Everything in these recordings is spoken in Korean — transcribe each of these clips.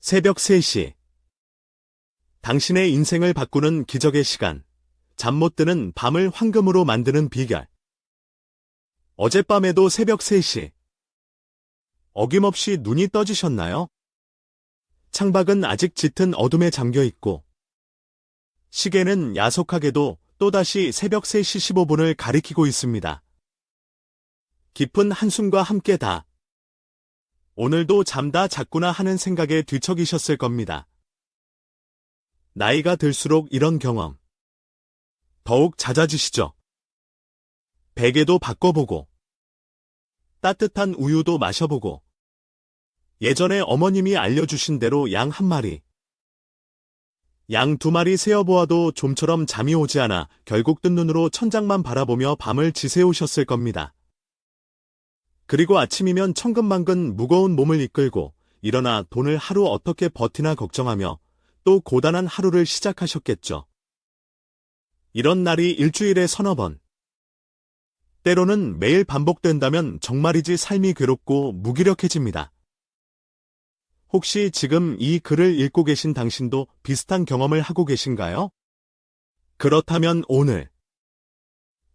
새벽 3시. 당신의 인생을 바꾸는 기적의 시간. 잠 못 드는 밤을 황금으로 만드는 비결. 어젯밤에도 새벽 3시. 어김없이 눈이 떠지셨나요? 창밖은 아직 짙은 어둠에 잠겨 있고, 시계는 야속하게도 또다시 새벽 3시 15분을 가리키고 있습니다. 깊은 한숨과 함께 오늘도 잠다 잤구나 하는 생각에 뒤척이셨을 겁니다. 나이가 들수록 이런 경험 더욱 잦아지시죠? 베개도 바꿔보고, 따뜻한 우유도 마셔보고, 예전에 어머님이 알려주신 대로 양 1마리, 양 2마리 세어보아도 좀처럼 잠이 오지 않아 결국 뜬 눈으로 천장만 바라보며 밤을 지새우셨을 겁니다. 그리고 아침이면 천근만근 무거운 몸을 이끌고 일어나 돈을 하루 어떻게 버티나 걱정하며 또 고단한 하루를 시작하셨겠죠. 이런 날이 일주일에 서너 번, 때로는 매일 반복된다면 정말이지 삶이 괴롭고 무기력해집니다. 혹시 지금 이 글을 읽고 계신 당신도 비슷한 경험을 하고 계신가요? 그렇다면 오늘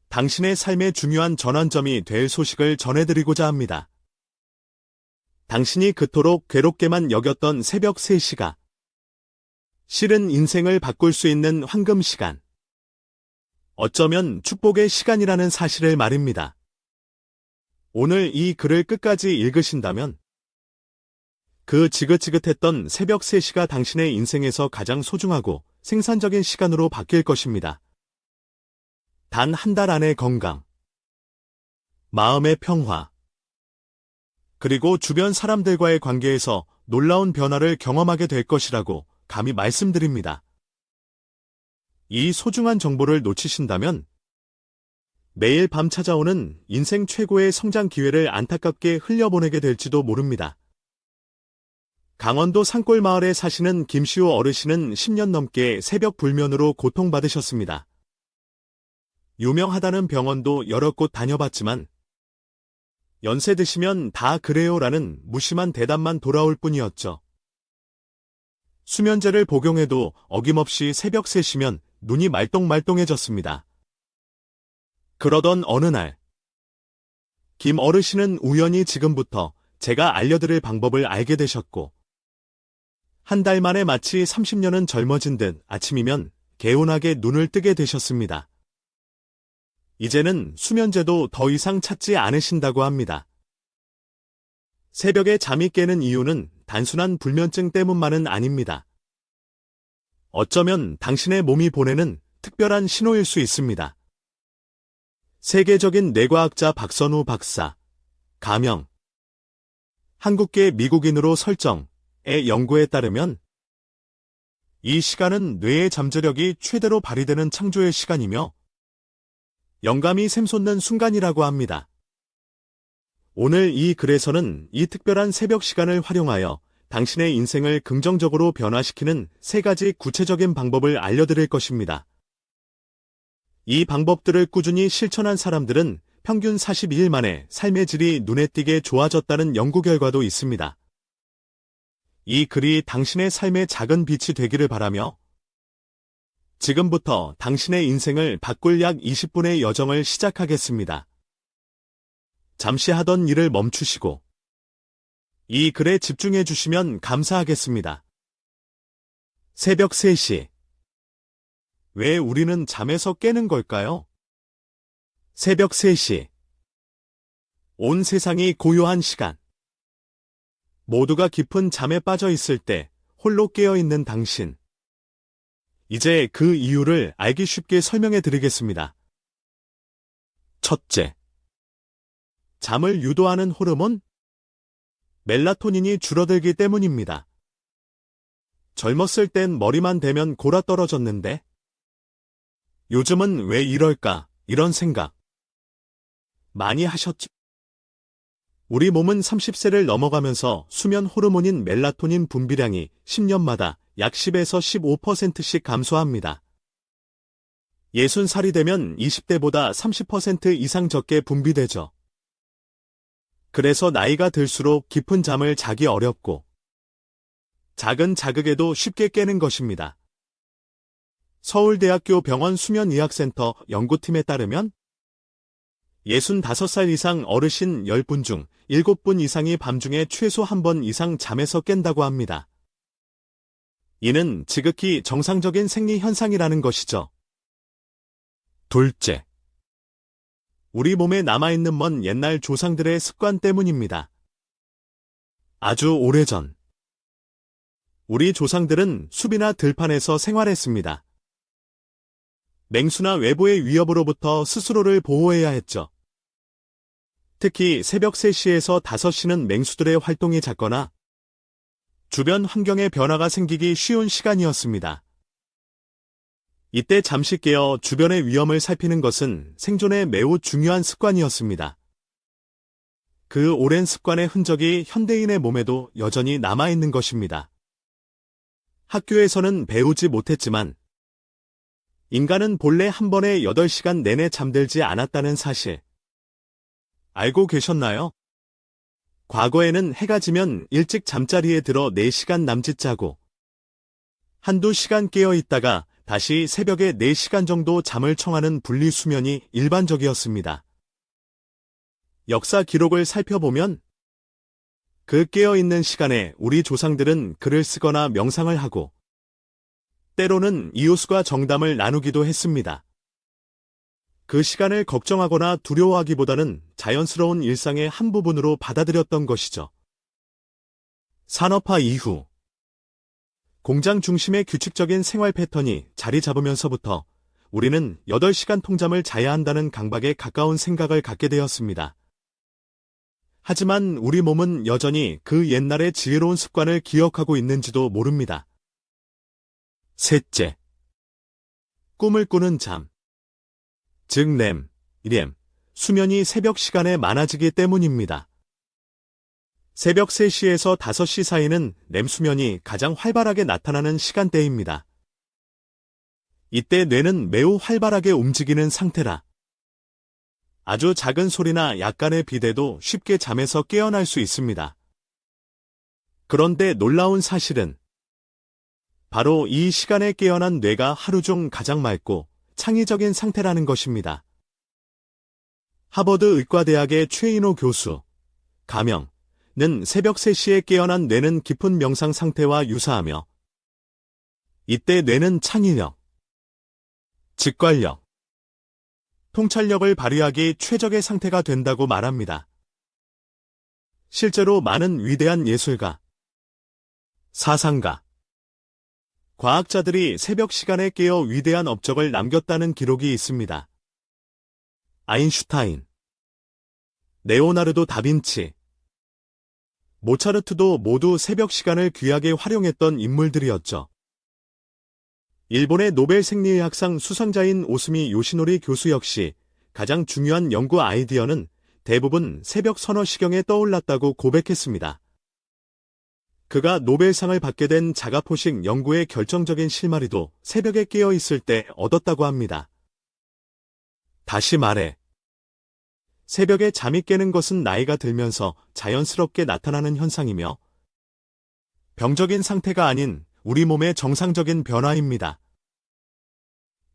당신의 삶의 중요한 전환점이 될 소식을 전해드리고자 합니다. 당신이 그토록 괴롭게만 여겼던 새벽 3시가 실은 인생을 바꿀 수 있는 황금 시간. 어쩌면 축복의 시간이라는 사실을 말입니다. 오늘 이 글을 끝까지 읽으신다면 그 지긋지긋했던 새벽 3시가 당신의 인생에서 가장 소중하고 생산적인 시간으로 바뀔 것입니다. 단 한 달 안의 건강, 마음의 평화, 그리고 주변 사람들과의 관계에서 놀라운 변화를 경험하게 될 것이라고 감히 말씀드립니다. 이 소중한 정보를 놓치신다면 매일 밤 찾아오는 인생 최고의 성장 기회를 안타깝게 흘려보내게 될지도 모릅니다. 강원도 산골 마을에 사시는 김시호 어르신은 10년 넘게 새벽 불면으로 고통받으셨습니다. 유명하다는 병원도 여러 곳 다녀봤지만 연세 드시면 다 그래요라는 무심한 대답만 돌아올 뿐이었죠. 수면제를 복용해도 어김없이 새벽 3시면 눈이 말똥말똥해졌습니다. 그러던 어느 날, 김 어르신은 우연히 지금부터 제가 알려드릴 방법을 알게 되셨고, 한 달 만에 마치 30년은 젊어진 듯 아침이면 개운하게 눈을 뜨게 되셨습니다. 이제는 수면제도 더 이상 찾지 않으신다고 합니다. 새벽에 잠이 깨는 이유는 단순한 불면증 때문만은 아닙니다. 어쩌면 당신의 몸이 보내는 특별한 신호일 수 있습니다. 세계적인 뇌과학자 박선우 박사, 가명, 한국계 미국인으로 설정의 연구에 따르면 이 시간은 뇌의 잠재력이 최대로 발휘되는 창조의 시간이며 영감이 샘솟는 순간이라고 합니다. 오늘 이 글에서는 이 특별한 새벽 시간을 활용하여 당신의 인생을 긍정적으로 변화시키는 3가지 구체적인 방법을 알려드릴 것입니다. 이 방법들을 꾸준히 실천한 사람들은 평균 42일 만에 삶의 질이 눈에 띄게 좋아졌다는 연구 결과도 있습니다. 이 글이 당신의 삶의 작은 빛이 되기를 바라며 지금부터 당신의 인생을 바꿀 약 20분의 여정을 시작하겠습니다. 잠시 하던 일을 멈추시고 이 글에 집중해 주시면 감사하겠습니다. 새벽 3시. 왜 우리는 잠에서 깨는 걸까요? 새벽 3시. 온 세상이 고요한 시간. 모두가 깊은 잠에 빠져 있을 때 홀로 깨어 있는 당신. 이제 그 이유를 알기 쉽게 설명해 드리겠습니다. 첫째, 잠을 유도하는 호르몬? 멜라토닌이 줄어들기 때문입니다. 젊었을 땐 머리만 대면 골아 떨어졌는데 요즘은 왜 이럴까 이런 생각 많이 하셨죠? 우리 몸은 30세를 넘어가면서 수면 호르몬인 멜라토닌 분비량이 10년마다 약 10에서 15%씩 감소합니다. 60살이 되면 20대보다 30% 이상 적게 분비되죠. 그래서 나이가 들수록 깊은 잠을 자기 어렵고 작은 자극에도 쉽게 깨는 것입니다. 서울대학교 병원 수면의학센터 연구팀에 따르면 65살 이상 어르신 10분 중 7분 이상이 밤중에 최소 1번 이상 잠에서 깬다고 합니다. 이는 지극히 정상적인 생리 현상이라는 것이죠. 둘째, 우리 몸에 남아있는 먼 옛날 조상들의 습관 때문입니다. 아주 오래전, 우리 조상들은 숲이나 들판에서 생활했습니다. 맹수나 외부의 위협으로부터 스스로를 보호해야 했죠. 특히 새벽 3시에서 5시는 맹수들의 활동이 잦거나 주변 환경에 변화가 생기기 쉬운 시간이었습니다. 이때 잠시 깨어 주변의 위험을 살피는 것은 생존에 매우 중요한 습관이었습니다. 그 오랜 습관의 흔적이 현대인의 몸에도 여전히 남아있는 것입니다. 학교에서는 배우지 못했지만 인간은 본래 한 번에 8시간 내내 잠들지 않았다는 사실 알고 계셨나요? 과거에는 해가 지면 일찍 잠자리에 들어 4시간 남짓 자고 한두 시간 깨어 있다가 다시 새벽에 4시간 정도 잠을 청하는 분리수면이 일반적이었습니다. 역사 기록을 살펴보면 그 깨어있는 시간에 우리 조상들은 글을 쓰거나 명상을 하고 때로는 이웃과 정담을 나누기도 했습니다. 그 시간을 걱정하거나 두려워하기보다는 자연스러운 일상의 한 부분으로 받아들였던 것이죠. 산업화 이후 공장 중심의 규칙적인 생활 패턴이 자리 잡으면서부터 우리는 8시간 통잠을 자야 한다는 강박에 가까운 생각을 갖게 되었습니다. 하지만 우리 몸은 여전히 그 옛날의 지혜로운 습관을 기억하고 있는지도 모릅니다. 셋째, 꿈을 꾸는 잠, 즉 REM, 수면이 새벽 시간에 많아지기 때문입니다. 새벽 3시에서 5시 사이는 REM 수면이 가장 활발하게 나타나는 시간대입니다. 이때 뇌는 매우 활발하게 움직이는 상태라 아주 작은 소리나 약간의 비대도 쉽게 잠에서 깨어날 수 있습니다. 그런데 놀라운 사실은 바로 이 시간에 깨어난 뇌가 하루 중 가장 맑고 창의적인 상태라는 것입니다. 하버드 의과대학의 최인호 교수, 가명는 새벽 3시에 깨어난 뇌는 깊은 명상 상태와 유사하며 이때 뇌는 창의력, 직관력, 통찰력을 발휘하기 최적의 상태가 된다고 말합니다. 실제로 많은 위대한 예술가, 사상가, 과학자들이 새벽 시간에 깨어 위대한 업적을 남겼다는 기록이 있습니다. 아인슈타인, 레오나르도 다빈치, 모차르트도 모두 새벽 시간을 귀하게 활용했던 인물들이었죠. 일본의 노벨 생리의학상 수상자인 오스미 요시노리 교수 역시 가장 중요한 연구 아이디어는 대부분 새벽 서너 시경에 떠올랐다고 고백했습니다. 그가 노벨상을 받게 된 자가포식 연구의 결정적인 실마리도 새벽에 깨어 있을 때 얻었다고 합니다. 다시 말해, 새벽에 잠이 깨는 것은 나이가 들면서 자연스럽게 나타나는 현상이며 병적인 상태가 아닌 우리 몸의 정상적인 변화입니다.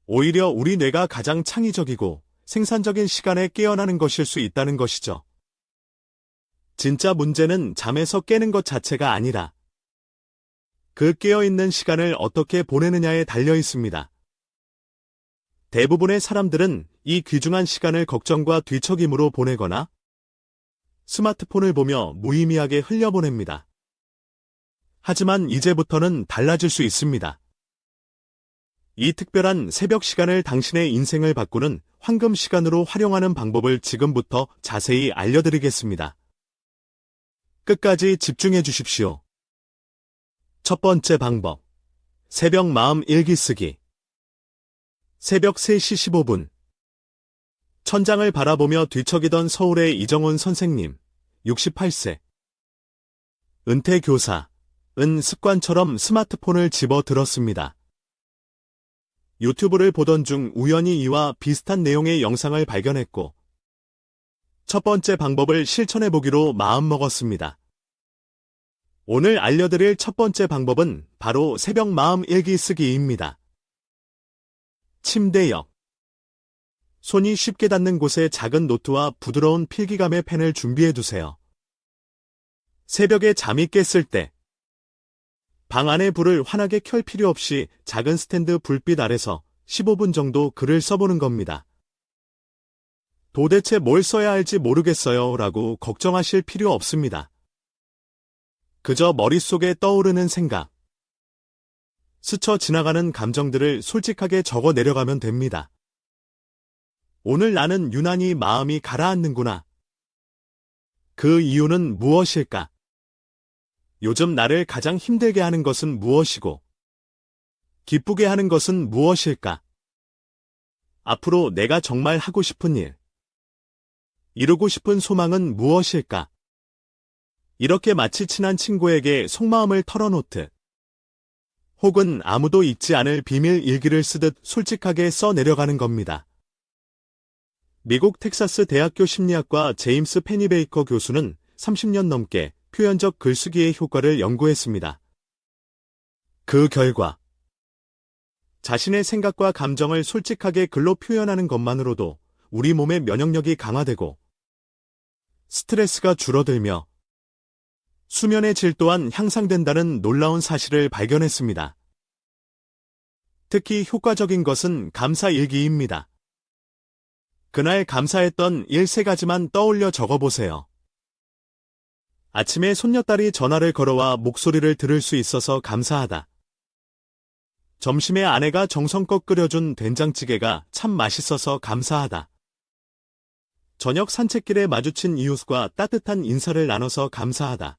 오히려 우리 뇌가 가장 창의적이고 생산적인 시간에 깨어나는 것일 수 있다는 것이죠. 진짜 문제는 잠에서 깨는 것 자체가 아니라 그 깨어있는 시간을 어떻게 보내느냐에 달려 있습니다. 대부분의 사람들은 이 귀중한 시간을 걱정과 뒤척임으로 보내거나 스마트폰을 보며 무의미하게 흘려보냅니다. 하지만 이제부터는 달라질 수 있습니다. 이 특별한 새벽 시간을 당신의 인생을 바꾸는 황금 시간으로 활용하는 방법을 지금부터 자세히 알려드리겠습니다. 끝까지 집중해 주십시오. 첫 번째 방법. 새벽 마음 일기 쓰기. 새벽 3시 15분. 천장을 바라보며 뒤척이던 서울의 이정훈 선생님, 68세. 은퇴 교사. 은 습관처럼 스마트폰을 집어 들었습니다. 유튜브를 보던 중 우연히 이와 비슷한 내용의 영상을 발견했고 첫 번째 방법을 실천해보기로 마음먹었습니다. 오늘 알려드릴 첫 번째 방법은 바로 새벽 마음 일기 쓰기입니다. 침대 옆. 손이 쉽게 닿는 곳에 작은 노트와 부드러운 필기감의 펜을 준비해두세요. 새벽에 잠이 깼을 때 방 안의 불을 환하게 켤 필요 없이 작은 스탠드 불빛 아래서 15분 정도 글을 써보는 겁니다. 도대체 뭘 써야 할지 모르겠어요 라고 걱정하실 필요 없습니다. 그저 머릿속에 떠오르는 생각, 스쳐 지나가는 감정들을 솔직하게 적어 내려가면 됩니다. 오늘 나는 유난히 마음이 가라앉는구나. 그 이유는 무엇일까? 요즘 나를 가장 힘들게 하는 것은 무엇이고, 기쁘게 하는 것은 무엇일까? 앞으로 내가 정말 하고 싶은 일, 이루고 싶은 소망은 무엇일까? 이렇게 마치 친한 친구에게 속마음을 털어놓듯, 혹은 아무도 읽지 않을 비밀 일기를 쓰듯 솔직하게 써 내려가는 겁니다. 미국 텍사스 대학교 심리학과 제임스 페니베이커 교수는 30년 넘게 표현적 글쓰기의 효과를 연구했습니다. 그 결과, 자신의 생각과 감정을 솔직하게 글로 표현하는 것만으로도 우리 몸의 면역력이 강화되고, 스트레스가 줄어들며, 수면의 질 또한 향상된다는 놀라운 사실을 발견했습니다. 특히 효과적인 것은 감사 일기입니다. 그날 감사했던 일 3가지만 떠올려 적어보세요. 아침에 손녀딸이 전화를 걸어와 목소리를 들을 수 있어서 감사하다. 점심에 아내가 정성껏 끓여준 된장찌개가 참 맛있어서 감사하다. 저녁 산책길에 마주친 이웃과 따뜻한 인사를 나눠서 감사하다.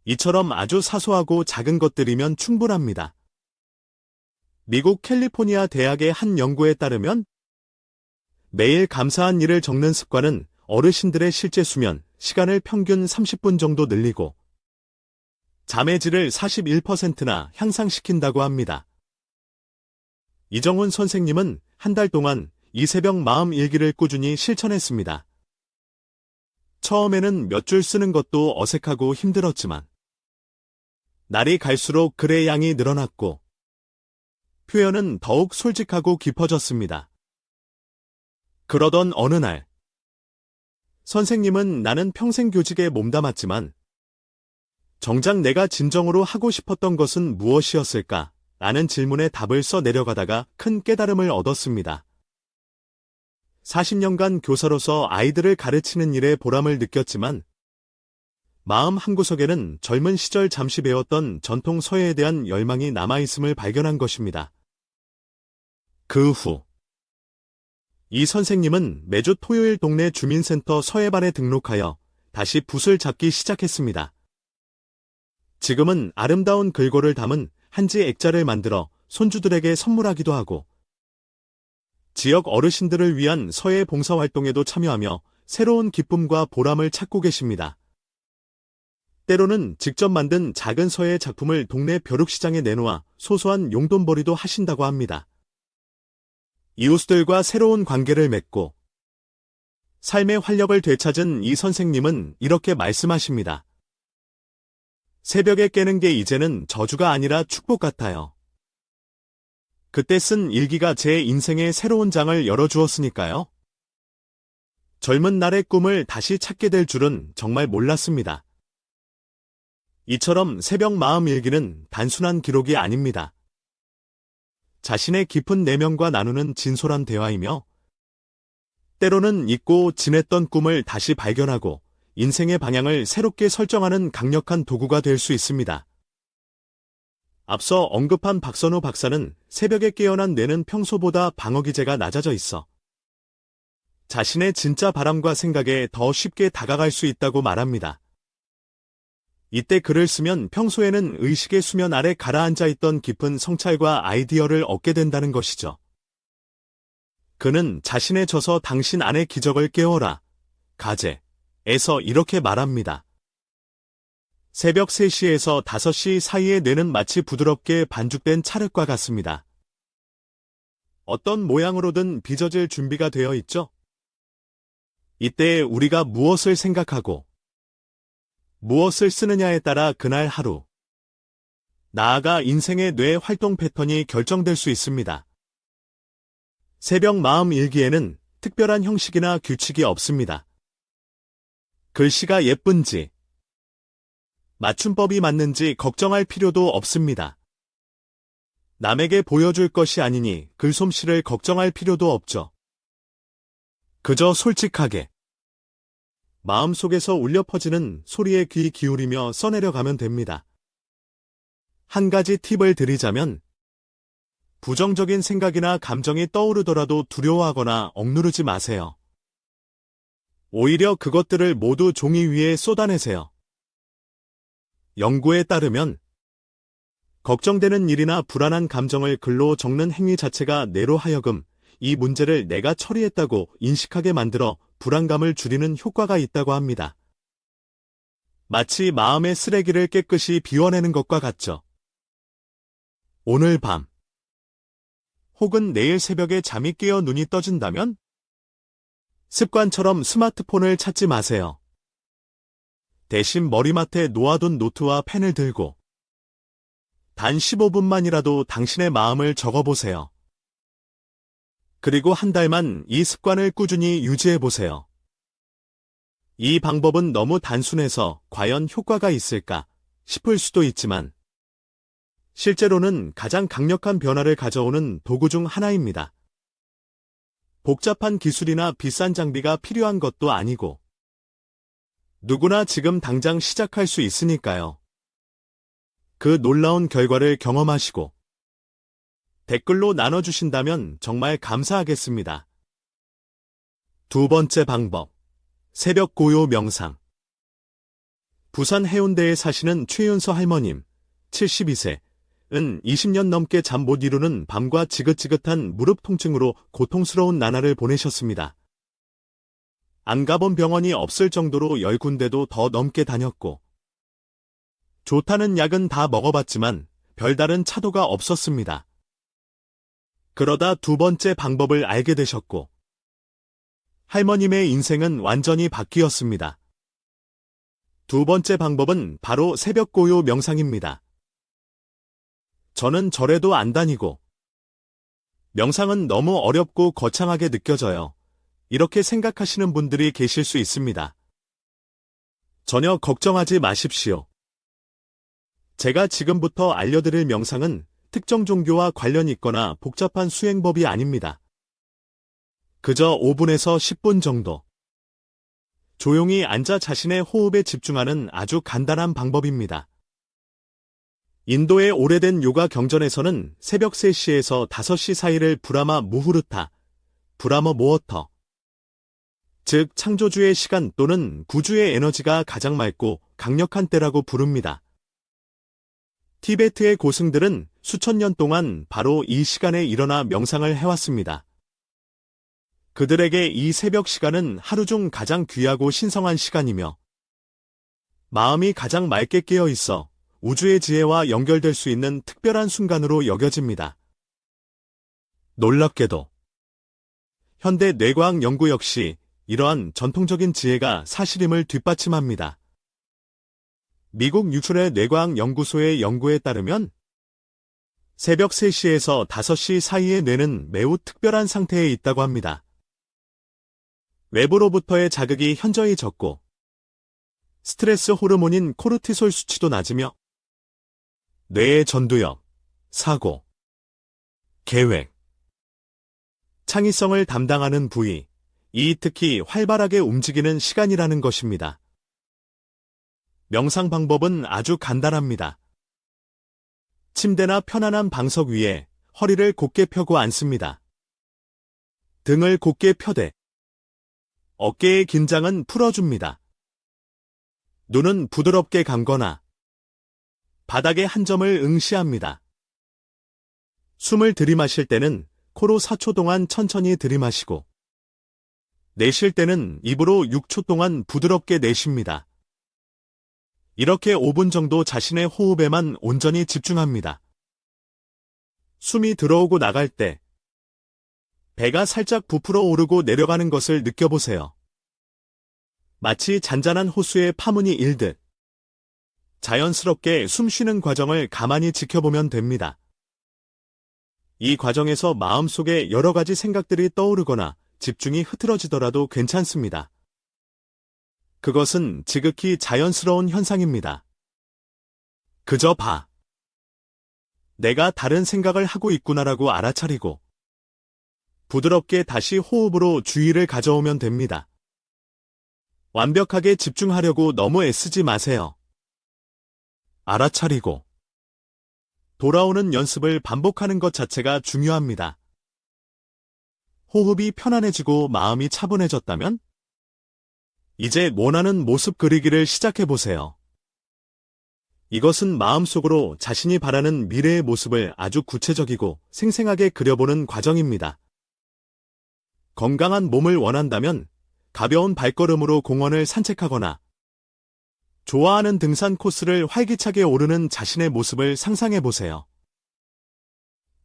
이처럼 아주 사소하고 작은 것들이면 충분합니다. 미국 캘리포니아 대학의 한 연구에 따르면 매일 감사한 일을 적는 습관은 어르신들의 실제 수면 시간을 평균 30분 정도 늘리고 잠의 질을 41%나 향상시킨다고 합니다. 이정훈 선생님은 한 달 동안 이 새벽 마음 일기를 꾸준히 실천했습니다. 처음에는 몇 줄 쓰는 것도 어색하고 힘들었지만 날이 갈수록 글의 양이 늘어났고 표현은 더욱 솔직하고 깊어졌습니다. 그러던 어느 날 선생님은 나는 평생 교직에 몸담았지만 정작 내가 진정으로 하고 싶었던 것은 무엇이었을까? 라는 질문에 답을 써 내려가다가 큰 깨달음을 얻었습니다. 40년간 교사로서 아이들을 가르치는 일에 보람을 느꼈지만 마음 한구석에는 젊은 시절 잠시 배웠던 전통 서예에 대한 열망이 남아있음을 발견한 것입니다. 그 후 이 선생님은 매주 토요일 동네 주민센터 서예반에 등록하여 다시 붓을 잡기 시작했습니다. 지금은 아름다운 글고를 담은 한지 액자를 만들어 손주들에게 선물하기도 하고 지역 어르신들을 위한 서예 봉사활동에도 참여하며 새로운 기쁨과 보람을 찾고 계십니다. 때로는 직접 만든 작은 서예 작품을 동네 벼룩시장에 내놓아 소소한 용돈벌이도 하신다고 합니다. 이웃들과 새로운 관계를 맺고 삶의 활력을 되찾은 이 선생님은 이렇게 말씀하십니다. 새벽에 깨는 게 이제는 저주가 아니라 축복 같아요. 그때 쓴 일기가 제 인생의 새로운 장을 열어주었으니까요. 젊은 날의 꿈을 다시 찾게 될 줄은 정말 몰랐습니다. 이처럼 새벽 마음 일기는 단순한 기록이 아닙니다. 자신의 깊은 내면과 나누는 진솔한 대화이며 때로는 잊고 지냈던 꿈을 다시 발견하고 인생의 방향을 새롭게 설정하는 강력한 도구가 될 수 있습니다. 앞서 언급한 박선우 박사는 새벽에 깨어난 뇌는 평소보다 방어기제가 낮아져 있어 자신의 진짜 바람과 생각에 더 쉽게 다가갈 수 있다고 말합니다. 이때 글을 쓰면 평소에는 의식의 수면 아래 가라앉아 있던 깊은 성찰과 아이디어를 얻게 된다는 것이죠. 그는 자신의 저서 당신 안의 기적을 깨워라. 가제에서 이렇게 말합니다. 새벽 3시에서 5시 사이의 뇌는 마치 부드럽게 반죽된 찰흙과 같습니다. 어떤 모양으로든 빚어질 준비가 되어 있죠? 이때 우리가 무엇을 생각하고 무엇을 쓰느냐에 따라 그날 하루, 나아가 인생의 뇌 활동 패턴이 결정될 수 있습니다. 새벽 마음 일기에는 특별한 형식이나 규칙이 없습니다. 글씨가 예쁜지, 맞춤법이 맞는지 걱정할 필요도 없습니다. 남에게 보여줄 것이 아니니 글솜씨를 걱정할 필요도 없죠. 그저 솔직하게 마음속에서 울려 퍼지는 소리에 귀 기울이며 써내려가면 됩니다. 한 가지 팁을 드리자면 부정적인 생각이나 감정이 떠오르더라도 두려워하거나 억누르지 마세요. 오히려 그것들을 모두 종이 위에 쏟아내세요. 연구에 따르면 걱정되는 일이나 불안한 감정을 글로 적는 행위 자체가 뇌로 하여금 이 문제를 내가 처리했다고 인식하게 만들어 불안감을 줄이는 효과가 있다고 합니다. 마치 마음의 쓰레기를 깨끗이 비워내는 것과 같죠. 오늘 밤 혹은 내일 새벽에 잠이 깨어 눈이 떠진다면 습관처럼 스마트폰을 찾지 마세요. 대신 머리맡에 놓아둔 노트와 펜을 들고 단 15분만이라도 당신의 마음을 적어보세요. 그리고 한 달만 이 습관을 꾸준히 유지해보세요. 이 방법은 너무 단순해서 과연 효과가 있을까 싶을 수도 있지만 실제로는 가장 강력한 변화를 가져오는 도구 중 하나입니다. 복잡한 기술이나 비싼 장비가 필요한 것도 아니고 누구나 지금 당장 시작할 수 있으니까요. 그 놀라운 결과를 경험하시고 댓글로 나눠주신다면 정말 감사하겠습니다. 두 번째 방법, 새벽 고요 명상. 부산 해운대에 사시는 최윤서 할머님, 72세, 은 20년 넘게 잠 못 이루는 밤과 지긋지긋한 무릎 통증으로 고통스러운 나날을 보내셨습니다. 안 가본 병원이 없을 정도로 10군데도 더 넘게 다녔고 좋다는 약은 다 먹어봤지만 별다른 차도가 없었습니다. 그러다 두 번째 방법을 알게 되셨고 할머님의 인생은 완전히 바뀌었습니다. 두 번째 방법은 바로 새벽 고요 명상입니다. 저는 절에도 안 다니고 명상은 너무 어렵고 거창하게 느껴져요. 이렇게 생각하시는 분들이 계실 수 있습니다. 전혀 걱정하지 마십시오. 제가 지금부터 알려드릴 명상은 특정 종교와 관련이 있거나 복잡한 수행법이 아닙니다. 그저 5분에서 10분 정도. 조용히 앉아 자신의 호흡에 집중하는 아주 간단한 방법입니다. 인도의 오래된 요가 경전에서는 새벽 3시에서 5시 사이를 브라마 무후르타, 브라마 모어터, 즉 창조주의 시간 또는 구주의 에너지가 가장 맑고 강력한 때라고 부릅니다. 티베트의 고승들은 수천 년 동안 바로 이 시간에 일어나 명상을 해왔습니다. 그들에게 이 새벽 시간은 하루 중 가장 귀하고 신성한 시간이며 마음이 가장 맑게 깨어 있어 우주의 지혜와 연결될 수 있는 특별한 순간으로 여겨집니다. 놀랍게도 현대 뇌과학 연구 역시 이러한 전통적인 지혜가 사실임을 뒷받침합니다. 미국 유출의 뇌과학 연구소의 연구에 따르면 새벽 3시에서 5시 사이의 뇌는 매우 특별한 상태에 있다고 합니다. 외부로부터의 자극이 현저히 적고 스트레스 호르몬인 코르티솔 수치도 낮으며 뇌의 전두엽, 사고, 계획, 창의성을 담당하는 부위, 이 특히 활발하게 움직이는 시간이라는 것입니다. 명상 방법은 아주 간단합니다. 침대나 편안한 방석 위에 허리를 곧게 펴고 앉습니다. 등을 곧게 펴되 어깨의 긴장은 풀어줍니다. 눈은 부드럽게 감거나 바닥에 한 점을 응시합니다. 숨을 들이마실 때는 코로 4초 동안 천천히 들이마시고 내쉴 때는 입으로 6초 동안 부드럽게 내쉽니다. 이렇게 5분 정도 자신의 호흡에만 온전히 집중합니다. 숨이 들어오고 나갈 때 배가 살짝 부풀어 오르고 내려가는 것을 느껴보세요. 마치 잔잔한 호수에 파문이 일듯 자연스럽게 숨 쉬는 과정을 가만히 지켜보면 됩니다. 이 과정에서 마음속에 여러 가지 생각들이 떠오르거나 집중이 흐트러지더라도 괜찮습니다. 그것은 지극히 자연스러운 현상입니다. 그저 봐. 내가 다른 생각을 하고 있구나라고 알아차리고 부드럽게 다시 호흡으로 주의를 가져오면 됩니다. 완벽하게 집중하려고 너무 애쓰지 마세요. 알아차리고 돌아오는 연습을 반복하는 것 자체가 중요합니다. 호흡이 편안해지고 마음이 차분해졌다면 이제 원하는 모습 그리기를 시작해보세요. 이것은 마음속으로 자신이 바라는 미래의 모습을 아주 구체적이고 생생하게 그려보는 과정입니다. 건강한 몸을 원한다면 가벼운 발걸음으로 공원을 산책하거나 좋아하는 등산 코스를 활기차게 오르는 자신의 모습을 상상해보세요.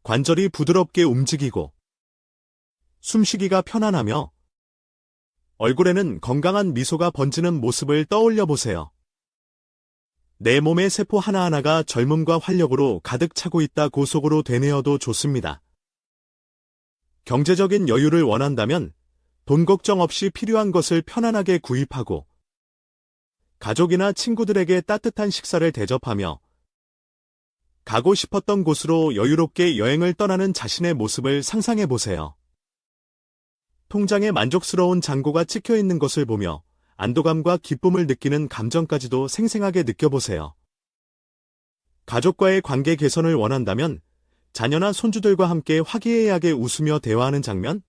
관절이 부드럽게 움직이고 숨쉬기가 편안하며 얼굴에는 건강한 미소가 번지는 모습을 떠올려보세요. 내 몸의 세포 하나하나가 젊음과 활력으로 가득 차고 있다고 속으로 되뇌어도 좋습니다. 경제적인 여유를 원한다면 돈 걱정 없이 필요한 것을 편안하게 구입하고 가족이나 친구들에게 따뜻한 식사를 대접하며 가고 싶었던 곳으로 여유롭게 여행을 떠나는 자신의 모습을 상상해보세요. 통장에 만족스러운 잔고가 찍혀 있는 것을 보며 안도감과 기쁨을 느끼는 감정까지도 생생하게 느껴보세요. 가족과의 관계 개선을 원한다면 자녀나 손주들과 함께 화기애애하게 웃으며 대화하는 장면,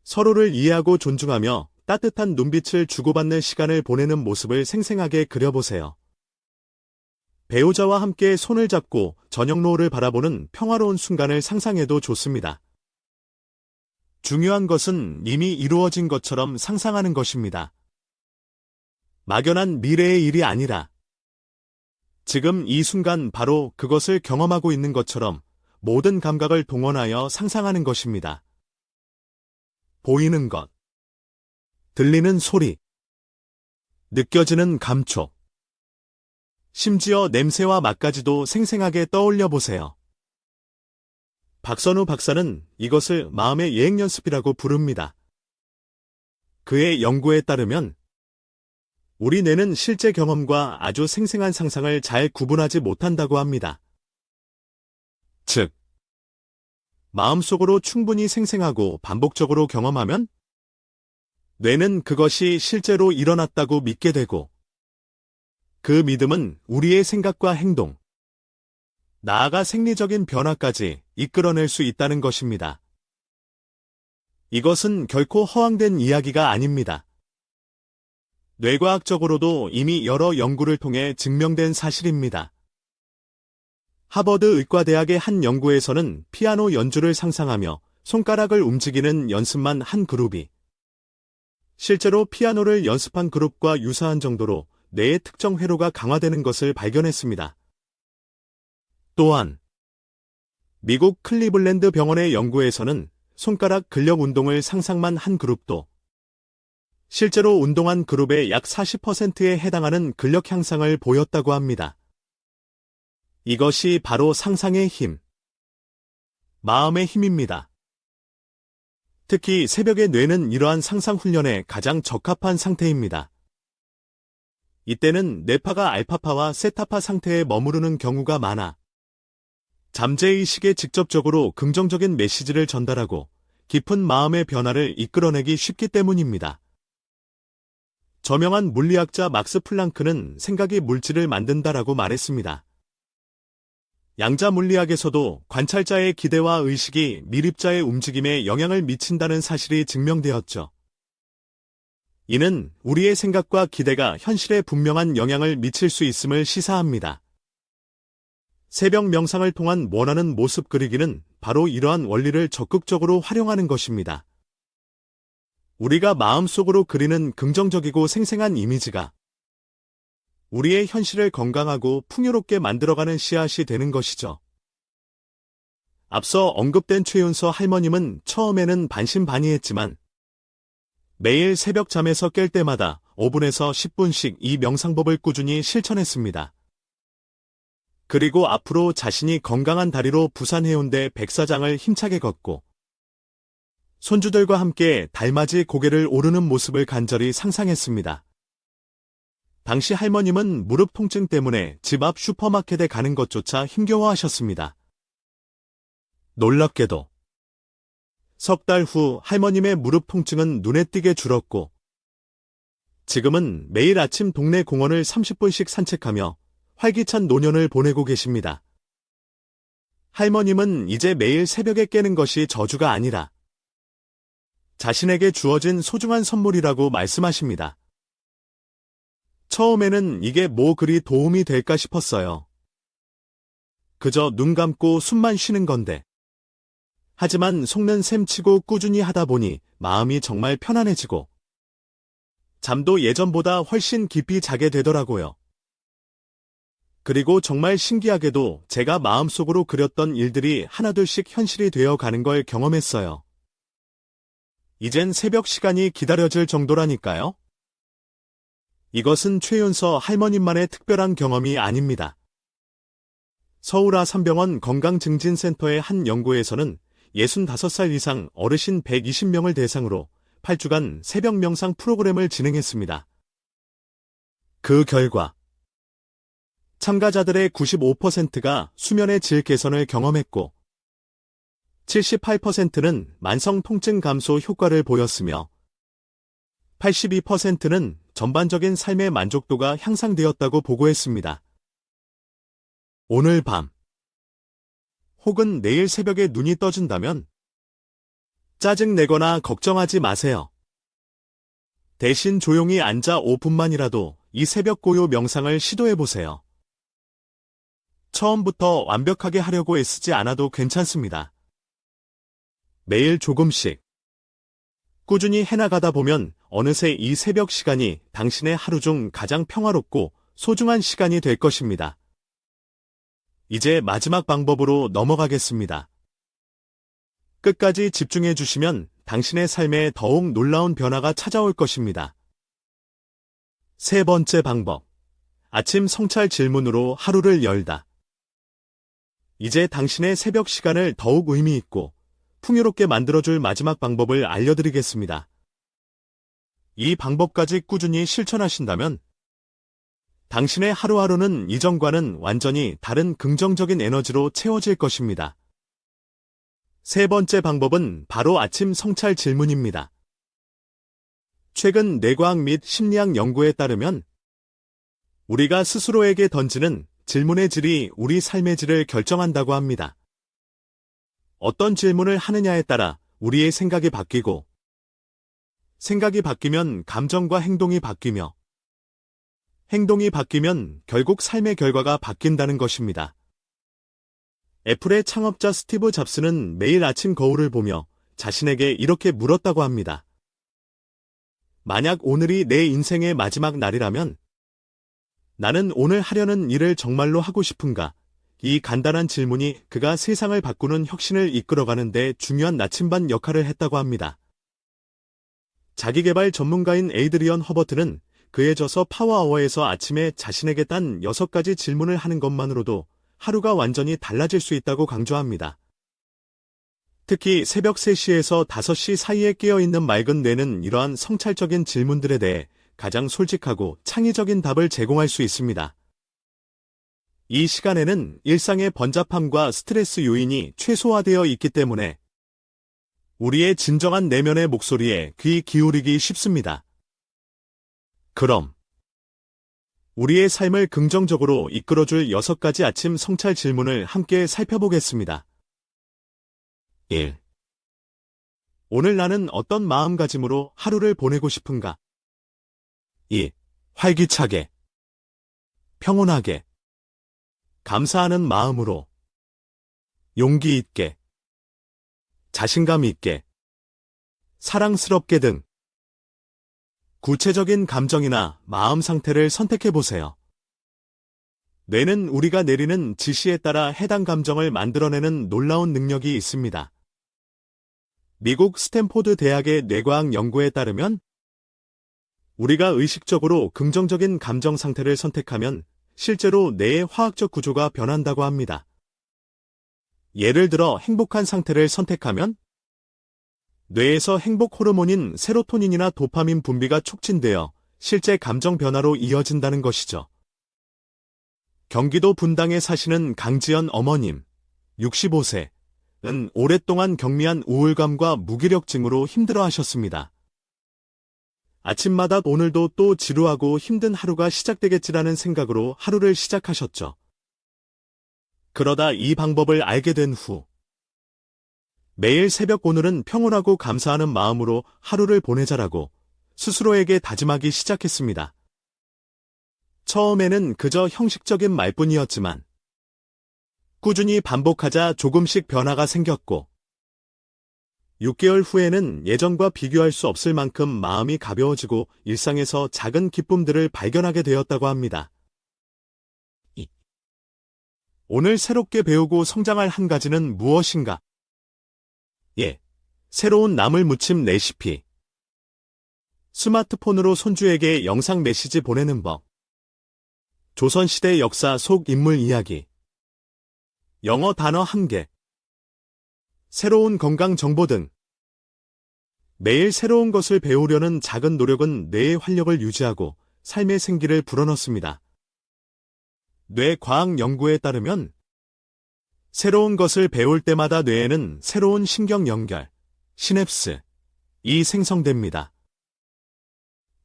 서로를 이해하고 존중하며 따뜻한 눈빛을 주고받는 시간을 보내는 모습을 생생하게 그려보세요. 배우자와 함께 손을 잡고 저녁 노을을 바라보는 평화로운 순간을 상상해도 좋습니다. 중요한 것은 이미 이루어진 것처럼 상상하는 것입니다. 막연한 미래의 일이 아니라 지금 이 순간 바로 그것을 경험하고 있는 것처럼 모든 감각을 동원하여 상상하는 것입니다. 보이는 것, 들리는 소리, 느껴지는 감촉, 심지어 냄새와 맛까지도 생생하게 떠올려 보세요. 박선우 박사는 이것을 마음의 예행 연습이라고 부릅니다. 그의 연구에 따르면 우리 뇌는 실제 경험과 아주 생생한 상상을 잘 구분하지 못한다고 합니다. 즉, 마음속으로 충분히 생생하고 반복적으로 경험하면 뇌는 그것이 실제로 일어났다고 믿게 되고 그 믿음은 우리의 생각과 행동, 나아가 생리적인 변화까지 이끌어낼 수 있다는 것입니다. 이것은 결코 허황된 이야기가 아닙니다. 뇌과학적으로도 이미 여러 연구를 통해 증명된 사실입니다. 하버드 의과대학의 한 연구에서는 피아노 연주를 상상하며 손가락을 움직이는 연습만 한 그룹이 실제로 피아노를 연습한 그룹과 유사한 정도로 뇌의 특정 회로가 강화되는 것을 발견했습니다. 또한 미국 클리블랜드 병원의 연구에서는 손가락 근력 운동을 상상만 한 그룹도 실제로 운동한 그룹의 약 40%에 해당하는 근력 향상을 보였다고 합니다. 이것이 바로 상상의 힘, 마음의 힘입니다. 특히 새벽의 뇌는 이러한 상상 훈련에 가장 적합한 상태입니다. 이때는 뇌파가 알파파와 세타파 상태에 머무르는 경우가 많아 잠재의식에 직접적으로 긍정적인 메시지를 전달하고 깊은 마음의 변화를 이끌어내기 쉽기 때문입니다. 저명한 물리학자 막스 플랑크는 생각이 물질을 만든다라고 말했습니다. 양자 물리학에서도 관찰자의 기대와 의식이 미립자의 움직임에 영향을 미친다는 사실이 증명되었죠. 이는 우리의 생각과 기대가 현실에 분명한 영향을 미칠 수 있음을 시사합니다. 새벽 명상을 통한 원하는 모습 그리기는 바로 이러한 원리를 적극적으로 활용하는 것입니다. 우리가 마음속으로 그리는 긍정적이고 생생한 이미지가 우리의 현실을 건강하고 풍요롭게 만들어가는 씨앗이 되는 것이죠. 앞서 언급된 최윤서 할머님은 처음에는 반신반의했지만 매일 새벽 잠에서 깰 때마다 5분에서 10분씩 이 명상법을 꾸준히 실천했습니다. 그리고 앞으로 자신이 건강한 다리로 부산 해운대 백사장을 힘차게 걷고 손주들과 함께 달맞이 고개를 오르는 모습을 간절히 상상했습니다. 당시 할머님은 무릎 통증 때문에 집 앞 슈퍼마켓에 가는 것조차 힘겨워하셨습니다. 놀랍게도 석 달 후 할머님의 무릎 통증은 눈에 띄게 줄었고 지금은 매일 아침 동네 공원을 30분씩 산책하며 활기찬 노년을 보내고 계십니다. 할머님은 이제 매일 새벽에 깨는 것이 저주가 아니라 자신에게 주어진 소중한 선물이라고 말씀하십니다. 처음에는 이게 뭐 그리 도움이 될까 싶었어요. 그저 눈 감고 숨만 쉬는 건데. 하지만 속는 셈 치고 꾸준히 하다 보니 마음이 정말 편안해지고 잠도 예전보다 훨씬 깊이 자게 되더라고요. 그리고 정말 신기하게도 제가 마음속으로 그렸던 일들이 하나둘씩 현실이 되어 가는 걸 경험했어요. 이젠 새벽 시간이 기다려질 정도라니까요. 이것은 최윤서 할머님만의 특별한 경험이 아닙니다. 서울 아산병원 건강증진센터의 한 연구에서는 65살 이상 어르신 120명을 대상으로 8주간 새벽 명상 프로그램을 진행했습니다. 그 결과 참가자들의 95%가 수면의 질 개선을 경험했고 78%는 만성 통증 감소 효과를 보였으며 82%는 전반적인 삶의 만족도가 향상되었다고 보고했습니다. 오늘 밤 혹은 내일 새벽에 눈이 떠진다면 짜증내거나 걱정하지 마세요. 대신 조용히 앉아 5분만이라도 이 새벽 고요 명상을 시도해보세요. 처음부터 완벽하게 하려고 애쓰지 않아도 괜찮습니다. 매일 조금씩 꾸준히 해나가다 보면 어느새 이 새벽 시간이 당신의 하루 중 가장 평화롭고 소중한 시간이 될 것입니다. 이제 마지막 방법으로 넘어가겠습니다. 끝까지 집중해 주시면 당신의 삶에 더욱 놀라운 변화가 찾아올 것입니다. 세 번째 방법. 아침 성찰 질문으로 하루를 열다. 이제 당신의 새벽 시간을 더욱 의미 있고 풍요롭게 만들어줄 마지막 방법을 알려드리겠습니다. 이 방법까지 꾸준히 실천하신다면 당신의 하루하루는 이전과는 완전히 다른 긍정적인 에너지로 채워질 것입니다. 세 번째 방법은 바로 아침 성찰 질문입니다. 최근 뇌과학 및 심리학 연구에 따르면 우리가 스스로에게 던지는 질문의 질이 우리 삶의 질을 결정한다고 합니다. 어떤 질문을 하느냐에 따라 우리의 생각이 바뀌고 생각이 바뀌면 감정과 행동이 바뀌며 행동이 바뀌면 결국 삶의 결과가 바뀐다는 것입니다. 애플의 창업자 스티브 잡스는 매일 아침 거울을 보며 자신에게 이렇게 물었다고 합니다. 만약 오늘이 내 인생의 마지막 날이라면 나는 오늘 하려는 일을 정말로 하고 싶은가? 이 간단한 질문이 그가 세상을 바꾸는 혁신을 이끌어가는 데 중요한 나침반 역할을 했다고 합니다. 자기개발 전문가인 에이드리언 허버트는 그의 저서 파워아워에서 아침에 자신에게 단 6가지 질문을 하는 것만으로도 하루가 완전히 달라질 수 있다고 강조합니다. 특히 새벽 3시에서 5시 사이에 깨어있는 맑은 뇌는 이러한 성찰적인 질문들에 대해 가장 솔직하고 창의적인 답을 제공할 수 있습니다. 이 시간에는 일상의 번잡함과 스트레스 요인이 최소화되어 있기 때문에 우리의 진정한 내면의 목소리에 귀 기울이기 쉽습니다. 그럼 우리의 삶을 긍정적으로 이끌어줄 6가지 아침 성찰 질문을 함께 살펴보겠습니다. 1. 오늘 나는 어떤 마음가짐으로 하루를 보내고 싶은가? 2. 활기차게, 평온하게, 감사하는 마음으로, 용기 있게, 자신감 있게, 사랑스럽게 등 구체적인 감정이나 마음 상태를 선택해보세요. 뇌는 우리가 내리는 지시에 따라 해당 감정을 만들어내는 놀라운 능력이 있습니다. 미국 스탠포드 대학의 뇌과학 연구에 따르면 우리가 의식적으로 긍정적인 감정 상태를 선택하면 실제로 뇌의 화학적 구조가 변한다고 합니다. 예를 들어 행복한 상태를 선택하면 뇌에서 행복 호르몬인 세로토닌이나 도파민 분비가 촉진되어 실제 감정 변화로 이어진다는 것이죠. 경기도 분당에 사시는 강지연 어머님, 65세는 오랫동안 경미한 우울감과 무기력증으로 힘들어하셨습니다. 아침마다 오늘도 또 지루하고 힘든 하루가 시작되겠지라는 생각으로 하루를 시작하셨죠. 그러다 이 방법을 알게 된 후 매일 새벽 오늘은 평온하고 감사하는 마음으로 하루를 보내자라고 스스로에게 다짐하기 시작했습니다. 처음에는 그저 형식적인 말뿐이었지만 꾸준히 반복하자 조금씩 변화가 생겼고 6개월 후에는 예전과 비교할 수 없을 만큼 마음이 가벼워지고 일상에서 작은 기쁨들을 발견하게 되었다고 합니다. 오늘 새롭게 배우고 성장할 한 가지는 무엇인가? 예, 새로운 나물 무침 레시피. 스마트폰으로 손주에게 영상 메시지 보내는 법. 조선시대 역사 속 인물 이야기. 영어 단어 1개. 새로운 건강 정보 등. 매일 새로운 것을 배우려는 작은 노력은 뇌의 활력을 유지하고 삶의 생기를 불어넣습니다. 뇌과학 연구에 따르면 새로운 것을 배울 때마다 뇌에는 새로운 신경 연결, 시냅스이 생성됩니다.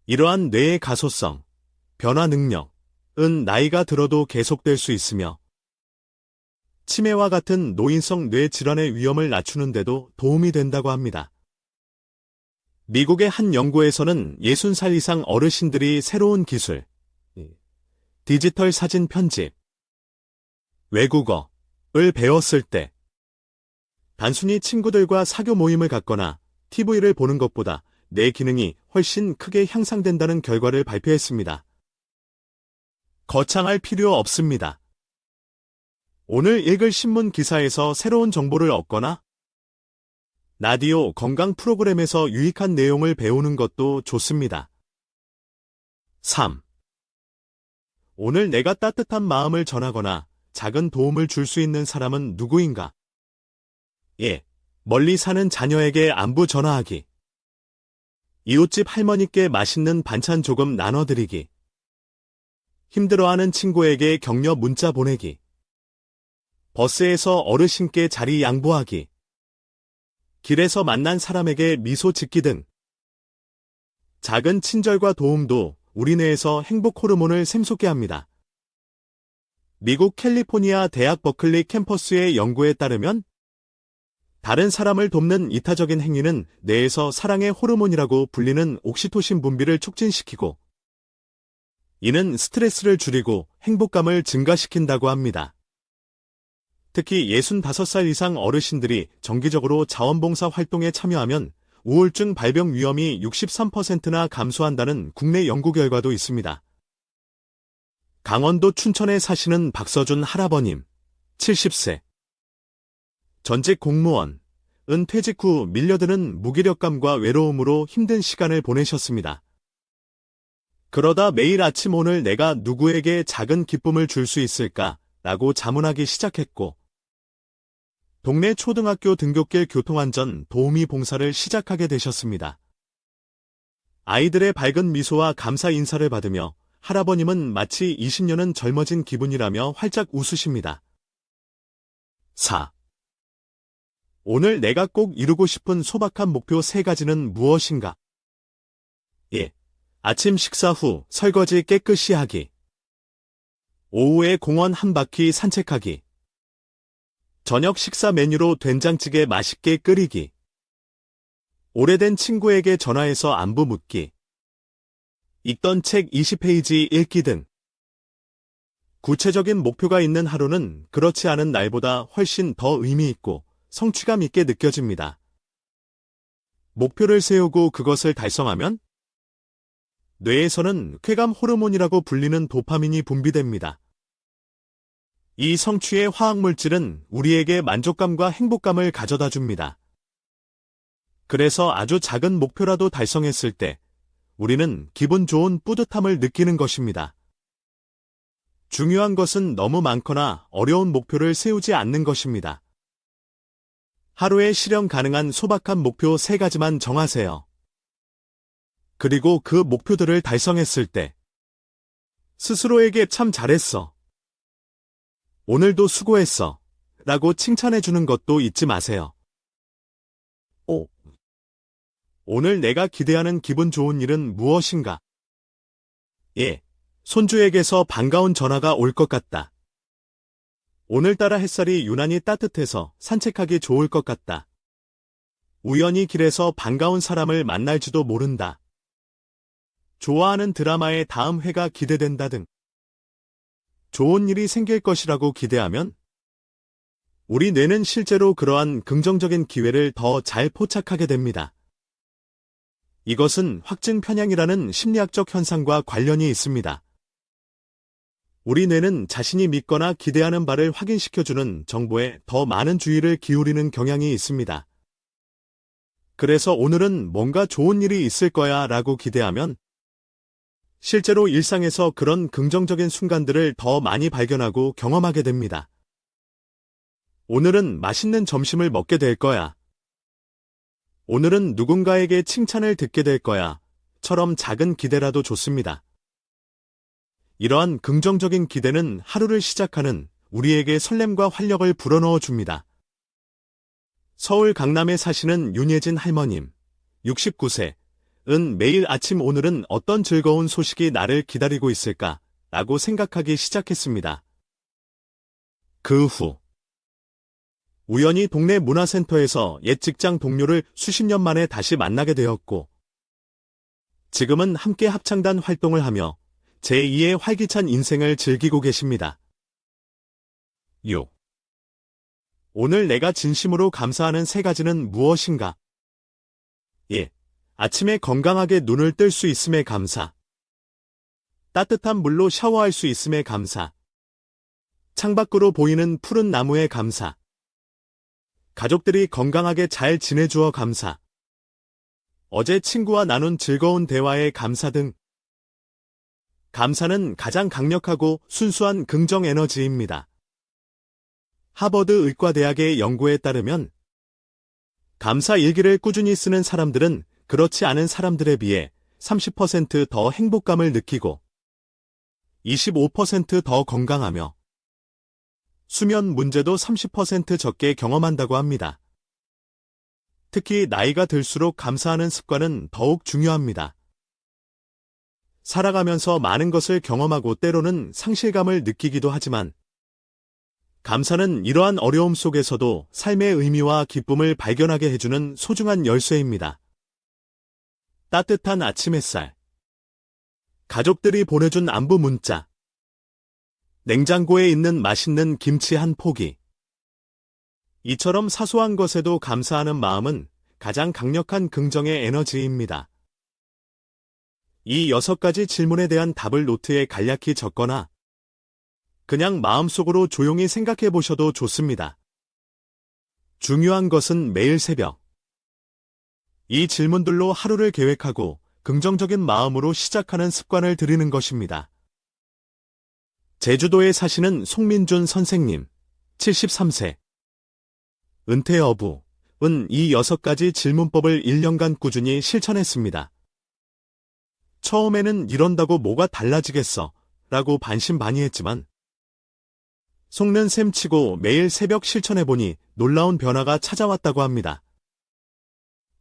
이러한 뇌의 가소성, 변화 능력은 나이가 들어도 계속될 수 있으며 치매와 같은 노인성 뇌 질환의 위험을 낮추는 데도 도움이 된다고 합니다. 미국의 한 연구에서는 60살 이상 어르신들이 새로운 기술, 디지털 사진 편집, 외국어를 배웠을 때 단순히 친구들과 사교 모임을 갖거나 TV를 보는 것보다 뇌 기능이 훨씬 크게 향상된다는 결과를 발표했습니다. 거창할 필요 없습니다. 오늘 읽을 신문 기사에서 새로운 정보를 얻거나 라디오 건강 프로그램에서 유익한 내용을 배우는 것도 좋습니다. 3. 오늘 내가 따뜻한 마음을 전하거나 작은 도움을 줄 수 있는 사람은 누구인가? 예, 멀리 사는 자녀에게 안부 전화하기. 이웃집 할머니께 맛있는 반찬 조금 나눠드리기. 힘들어하는 친구에게 격려 문자 보내기. 버스에서 어르신께 자리 양보하기. 길에서 만난 사람에게 미소 짓기 등 작은 친절과 도움도 우리 뇌에서 행복 호르몬을 샘솟게 합니다. 미국 캘리포니아 대학 버클리 캠퍼스의 연구에 따르면 다른 사람을 돕는 이타적인 행위는 뇌에서 사랑의 호르몬이라고 불리는 옥시토신 분비를 촉진시키고 이는 스트레스를 줄이고 행복감을 증가시킨다고 합니다. 특히 65살 이상 어르신들이 정기적으로 자원봉사 활동에 참여하면 우울증 발병 위험이 63%나 감소한다는 국내 연구 결과도 있습니다. 강원도 춘천에 사시는 박서준 할아버님, 70세. 전직 공무원, 퇴직 후 밀려드는 무기력감과 외로움으로 힘든 시간을 보내셨습니다. 그러다 매일 아침 오늘 내가 누구에게 작은 기쁨을 줄 수 있을까? 라고 자문하기 시작했고 동네 초등학교 등굣길 교통안전 도우미 봉사를 시작하게 되셨습니다. 아이들의 밝은 미소와 감사 인사를 받으며 할아버님은 마치 20년은 젊어진 기분이라며 활짝 웃으십니다. 4. 오늘 내가 꼭 이루고 싶은 소박한 목표 3가지는 무엇인가? 1. 아침 식사 후 설거지 깨끗이 하기. 오후에 공원 한 바퀴 산책하기. 저녁 식사 메뉴로 된장찌개 맛있게 끓이기. 오래된 친구에게 전화해서 안부 묻기. 읽던 책 20페이지 읽기 등. 구체적인 목표가 있는 하루는 그렇지 않은 날보다 훨씬 더 의미 있고 성취감 있게 느껴집니다. 목표를 세우고 그것을 달성하면 뇌에서는 쾌감 호르몬이라고 불리는 도파민이 분비됩니다. 이 성취의 화학물질은 우리에게 만족감과 행복감을 가져다 줍니다. 그래서 아주 작은 목표라도 달성했을 때 우리는 기분 좋은 뿌듯함을 느끼는 것입니다. 중요한 것은 너무 많거나 어려운 목표를 세우지 않는 것입니다. 하루에 실현 가능한 소박한 목표 3가지만 정하세요. 그리고 그 목표들을 달성했을 때 스스로에게 참 잘했어. 오늘도 수고했어. 라고 칭찬해주는 것도 잊지 마세요. 오늘 내가 기대하는 기분 좋은 일은 무엇인가? 예, 손주에게서 반가운 전화가 올 것 같다. 오늘따라 햇살이 유난히 따뜻해서 산책하기 좋을 것 같다. 우연히 길에서 반가운 사람을 만날지도 모른다. 좋아하는 드라마의 다음 회가 기대된다 등 좋은 일이 생길 것이라고 기대하면 우리 뇌는 실제로 그러한 긍정적인 기회를 더 잘 포착하게 됩니다. 이것은 확증 편향이라는 심리학적 현상과 관련이 있습니다. 우리 뇌는 자신이 믿거나 기대하는 바를 확인시켜주는 정보에 더 많은 주의를 기울이는 경향이 있습니다. 그래서 오늘은 뭔가 좋은 일이 있을 거야 라고 기대하면 실제로 일상에서 그런 긍정적인 순간들을 더 많이 발견하고 경험하게 됩니다. 오늘은 맛있는 점심을 먹게 될 거야. 오늘은 누군가에게 칭찬을 듣게 될 거야. 처럼 작은 기대라도 좋습니다. 이러한 긍정적인 기대는 하루를 시작하는 우리에게 설렘과 활력을 불어넣어 줍니다. 서울 강남에 사시는 윤예진 할머님, 69세. 은 매일 아침 오늘은 어떤 즐거운 소식이 나를 기다리고 있을까? 라고 생각하기 시작했습니다. 그 후 우연히 동네 문화센터에서 옛 직장 동료를 수십 년 만에 다시 만나게 되었고 지금은 함께 합창단 활동을 하며 제2의 활기찬 인생을 즐기고 계십니다. 6. 오늘 내가 진심으로 감사하는 3가지는 무엇인가? 1. 아침에 건강하게 눈을 뜰 수 있음에 감사. 따뜻한 물로 샤워할 수 있음에 감사. 창밖으로 보이는 푸른 나무에 감사. 가족들이 건강하게 잘 지내주어 감사. 어제 친구와 나눈 즐거운 대화에 감사 등. 감사는 가장 강력하고 순수한 긍정 에너지입니다. 하버드 의과대학의 연구에 따르면 감사 일기를 꾸준히 쓰는 사람들은 그렇지 않은 사람들에 비해 30% 더 행복감을 느끼고 25% 더 건강하며 수면 문제도 30% 적게 경험한다고 합니다. 특히 나이가 들수록 감사하는 습관은 더욱 중요합니다. 살아가면서 많은 것을 경험하고 때로는 상실감을 느끼기도 하지만 감사는 이러한 어려움 속에서도 삶의 의미와 기쁨을 발견하게 해주는 소중한 열쇠입니다. 따뜻한 아침 햇살. 가족들이 보내준 안부 문자. 냉장고에 있는 맛있는 김치 한 포기. 이처럼 사소한 것에도 감사하는 마음은 가장 강력한 긍정의 에너지입니다. 이 6가지 질문에 대한 답을 노트에 간략히 적거나 그냥 마음속으로 조용히 생각해 보셔도 좋습니다. 중요한 것은 매일 새벽 이 질문들로 하루를 계획하고 긍정적인 마음으로 시작하는 습관을 들이는 것입니다. 제주도에 사시는 송민준 선생님, 73세. 은퇴 여부은 이 6가지 질문법을 1년간 꾸준히 실천했습니다. 처음에는 이런다고 뭐가 달라지겠어 라고 반신반의했지만 속는 셈 치고 매일 새벽 실천해보니 놀라운 변화가 찾아왔다고 합니다.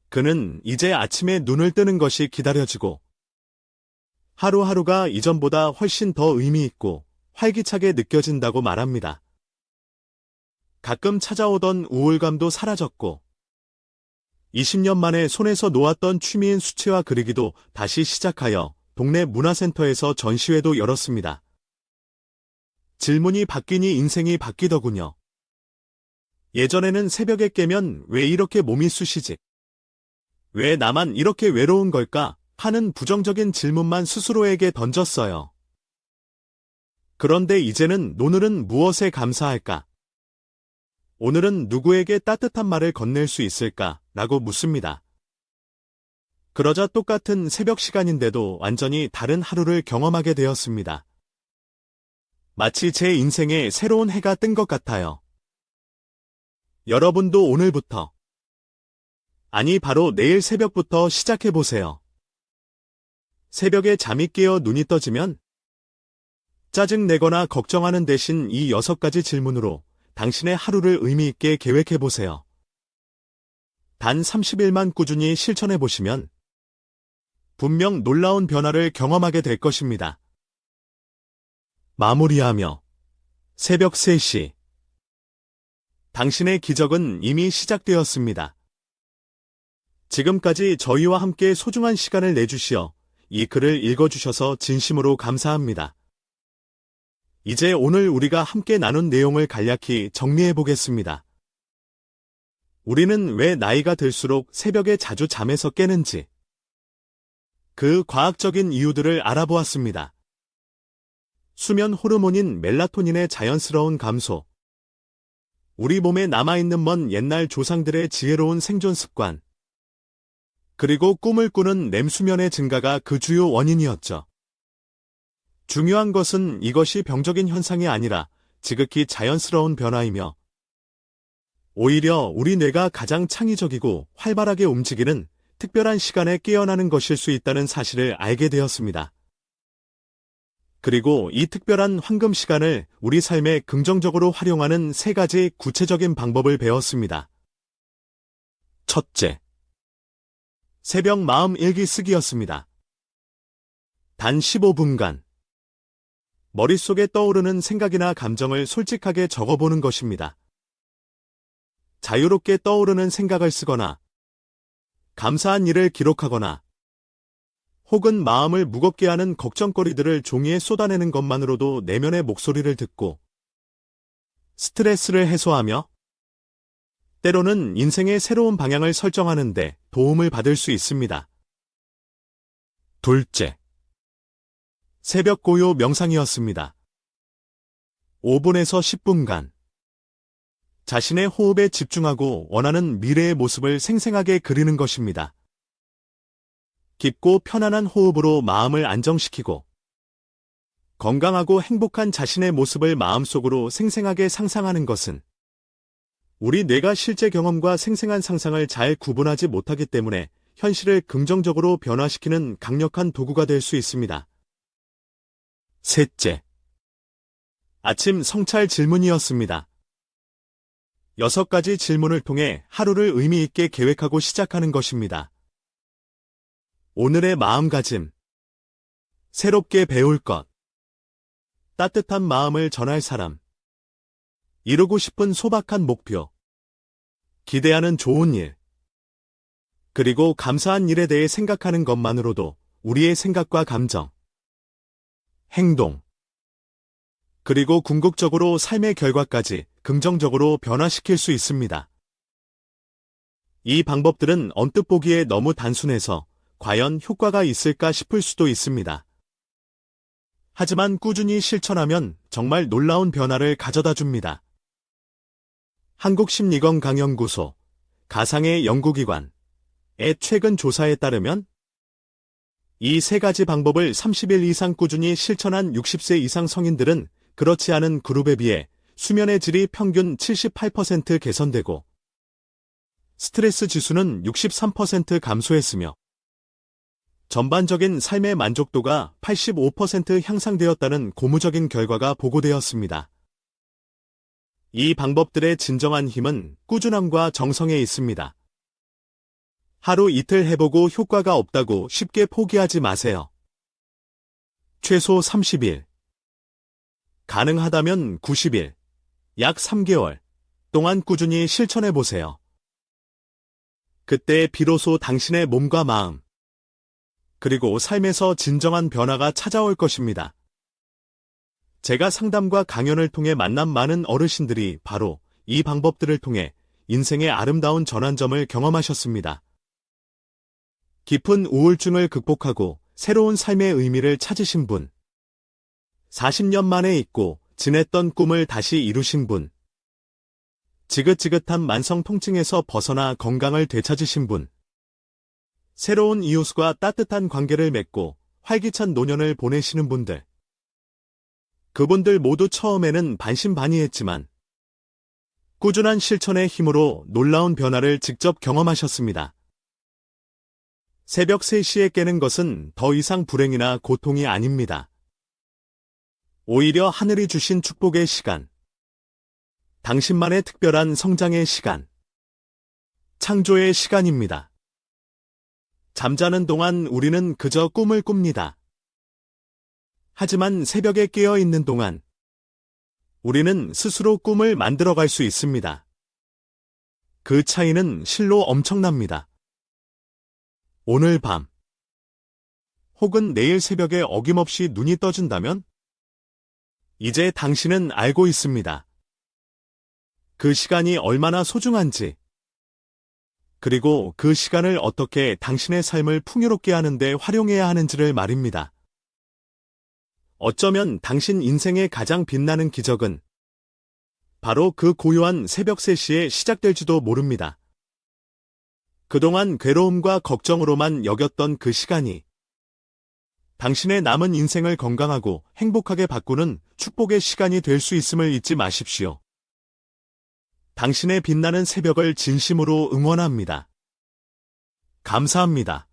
그는 이제 아침에 눈을 뜨는 것이 기다려지고 하루하루가 이전보다 훨씬 더 의미 있고 활기차게 느껴진다고 말합니다. 가끔 찾아오던 우울감도 사라졌고 20년 만에 손에서 놓았던 취미인 수채화 그리기도 다시 시작하여 동네 문화센터에서 전시회도 열었습니다. 질문이 바뀌니 인생이 바뀌더군요. 예전에는 새벽에 깨면 왜 이렇게 몸이 쑤시지? 왜 나만 이렇게 외로운 걸까? 하는 부정적인 질문만 스스로에게 던졌어요. 그런데 이제는 오늘은 무엇에 감사할까? 오늘은 누구에게 따뜻한 말을 건넬 수 있을까? 라고 묻습니다. 그러자 똑같은 새벽 시간인데도 완전히 다른 하루를 경험하게 되었습니다. 마치 제 인생에 새로운 해가 뜬 것 같아요. 여러분도 오늘부터, 아니 바로 내일 새벽부터 시작해보세요. 새벽에 잠이 깨어 눈이 떠지면 짜증내거나 걱정하는 대신 이 6가지 질문으로 당신의 하루를 의미 있게 계획해보세요. 단 30일만 꾸준히 실천해보시면 분명 놀라운 변화를 경험하게 될 것입니다. 마무리하며 새벽 3시 당신의 기적은 이미 시작되었습니다. 지금까지 저희와 함께 소중한 시간을 내주시어 이 글을 읽어주셔서 진심으로 감사합니다. 이제 오늘 우리가 함께 나눈 내용을 간략히 정리해 보겠습니다. 우리는 왜 나이가 들수록 새벽에 자주 잠에서 깨는지, 그 과학적인 이유들을 알아보았습니다. 수면 호르몬인 멜라토닌의 자연스러운 감소, 우리 몸에 남아있는 먼 옛날 조상들의 지혜로운 생존 습관, 그리고 꿈을 꾸는 렘 수면의 증가가 그 주요 원인이었죠. 중요한 것은 이것이 병적인 현상이 아니라 지극히 자연스러운 변화이며 오히려 우리 뇌가 가장 창의적이고 활발하게 움직이는 특별한 시간에 깨어나는 것일 수 있다는 사실을 알게 되었습니다. 그리고 이 특별한 황금 시간을 우리 삶에 긍정적으로 활용하는 3가지 구체적인 방법을 배웠습니다. 첫째, 새벽 마음 일기 쓰기였습니다. 단 15분간 머릿속에 떠오르는 생각이나 감정을 솔직하게 적어보는 것입니다. 자유롭게 떠오르는 생각을 쓰거나 감사한 일을 기록하거나 혹은 마음을 무겁게 하는 걱정거리들을 종이에 쏟아내는 것만으로도 내면의 목소리를 듣고 스트레스를 해소하며 때로는 인생의 새로운 방향을 설정하는 데 도움을 받을 수 있습니다. 둘째, 새벽 고요 명상이었습니다. 5분에서 10분간 자신의 호흡에 집중하고 원하는 미래의 모습을 생생하게 그리는 것입니다. 깊고 편안한 호흡으로 마음을 안정시키고 건강하고 행복한 자신의 모습을 마음속으로 생생하게 상상하는 것은 우리 뇌가 실제 경험과 생생한 상상을 잘 구분하지 못하기 때문에 현실을 긍정적으로 변화시키는 강력한 도구가 될 수 있습니다. 셋째, 아침 성찰 질문이었습니다. 6가지 질문을 통해 하루를 의미 있게 계획하고 시작하는 것입니다. 오늘의 마음가짐, 새롭게 배울 것, 따뜻한 마음을 전할 사람, 이루고 싶은 소박한 목표, 기대하는 좋은 일, 그리고 감사한 일에 대해 생각하는 것만으로도 우리의 생각과 감정, 행동, 그리고 궁극적으로 삶의 결과까지 긍정적으로 변화시킬 수 있습니다. 이 방법들은 언뜻 보기에 너무 단순해서 과연 효과가 있을까 싶을 수도 있습니다. 하지만 꾸준히 실천하면 정말 놀라운 변화를 가져다 줍니다. 한국심리건강연구소, 가상의 연구기관의 최근 조사에 따르면 이 3가지 방법을 30일 이상 꾸준히 실천한 60세 이상 성인들은 그렇지 않은 그룹에 비해 수면의 질이 평균 78% 개선되고 스트레스 지수는 63% 감소했으며 전반적인 삶의 만족도가 85% 향상되었다는 고무적인 결과가 보고되었습니다. 이 방법들의 진정한 힘은 꾸준함과 정성에 있습니다. 하루 이틀 해보고 효과가 없다고 쉽게 포기하지 마세요. 최소 30일, 가능하다면 90일, 약 3개월 동안 꾸준히 실천해보세요. 그때 비로소 당신의 몸과 마음, 그리고 삶에서 진정한 변화가 찾아올 것입니다. 제가 상담과 강연을 통해 만난 많은 어르신들이 바로 이 방법들을 통해 인생의 아름다운 전환점을 경험하셨습니다. 깊은 우울증을 극복하고 새로운 삶의 의미를 찾으신 분, 40년 만에 잊고 지냈던 꿈을 다시 이루신 분, 지긋지긋한 만성 통증에서 벗어나 건강을 되찾으신 분, 새로운 이웃과 따뜻한 관계를 맺고 활기찬 노년을 보내시는 분들. 그분들 모두 처음에는 반신반의했지만 꾸준한 실천의 힘으로 놀라운 변화를 직접 경험하셨습니다. 새벽 3시에 깨는 것은 더 이상 불행이나 고통이 아닙니다. 오히려 하늘이 주신 축복의 시간. 당신만의 특별한 성장의 시간. 창조의 시간입니다. 잠자는 동안 우리는 그저 꿈을 꿉니다. 하지만 새벽에 깨어 있는 동안 우리는 스스로 꿈을 만들어갈 수 있습니다. 그 차이는 실로 엄청납니다. 오늘 밤 혹은 내일 새벽에 어김없이 눈이 떠진다면 이제 당신은 알고 있습니다. 그 시간이 얼마나 소중한지, 그리고 그 시간을 어떻게 당신의 삶을 풍요롭게 하는데 활용해야 하는지를 말입니다. 어쩌면 당신 인생의 가장 빛나는 기적은 바로 그 고요한 새벽 3시에 시작될지도 모릅니다. 그동안 괴로움과 걱정으로만 여겼던 그 시간이 당신의 남은 인생을 건강하고 행복하게 바꾸는 축복의 시간이 될 수 있음을 잊지 마십시오. 당신의 빛나는 새벽을 진심으로 응원합니다. 감사합니다.